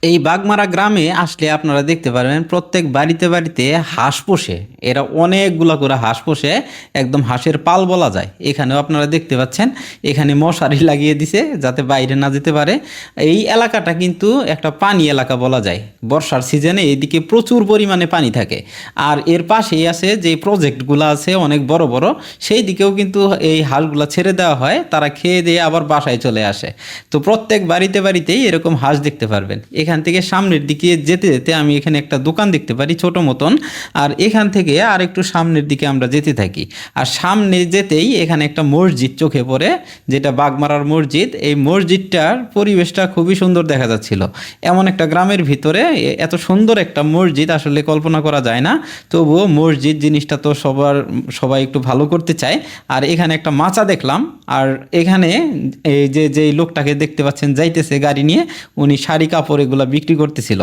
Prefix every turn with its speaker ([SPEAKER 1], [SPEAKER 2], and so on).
[SPEAKER 1] এই বাগমারা গ্রামে আসলে আপনারা দেখতে পারবেন প্রত্যেক বাড়িতে বাড়িতে হাঁস পোষে। এরা অনেকগুলা করে হাঁস পোষে, একদম হাঁসের পাল বলা যায়। এখানেও আপনারা দেখতে পাচ্ছেন, এখানে মশারি লাগিয়ে দিছে যাতে বাইরে না যেতে পারে। এই এলাকাটা কিন্তু একটা পানি এলাকা বলা যায়। বর্ষার সিজনে এইদিকে প্রচুর পরিমাণে পানি থাকে। আর এর পাশেই আছে যে প্রজেক্টগুলো আছে অনেক বড় বড়, সেই দিকেও কিন্তু এই হাঁসগুলা ছেড়ে দেওয়া হয়, তারা খেয়ে দিয়ে আবার বাসায় চলে আসে। তো প্রত্যেক বাড়িতে বাড়িতেই এরকম হাঁস দেখতে পারবেন। এখান থেকে সামনের দিকে যেতে যেতে আমি এখানে একটা দোকান দেখতে পারি ছোট মতন। আর এখান থেকে আর একটু সামনের দিকে আমরা যেতে থাকি। আর সামনে যেতেই এখানে একটা মসজিদ চোখে পড়ে, যেটা বাগমারার মসজিদ। এই মসজিদটার পরিবেশটা খুবই সুন্দর দেখা যাচ্ছিল। এমন একটা গ্রামের ভিতরে এত সুন্দর একটা মসজিদ আসলে কল্পনা করা যায় না। তবুও মসজিদ জিনিসটা তো সবাই একটু ভালো করতে চায়। আর এখানে একটা মাচা দেখলাম। আর এখানে এই যে যেই লোকটাকে দেখতে পাচ্ছেন যাইতেছে গাড়ি নিয়ে, উনি শাড়ি কাপড় এগুলা বিক্রি করতেছিল।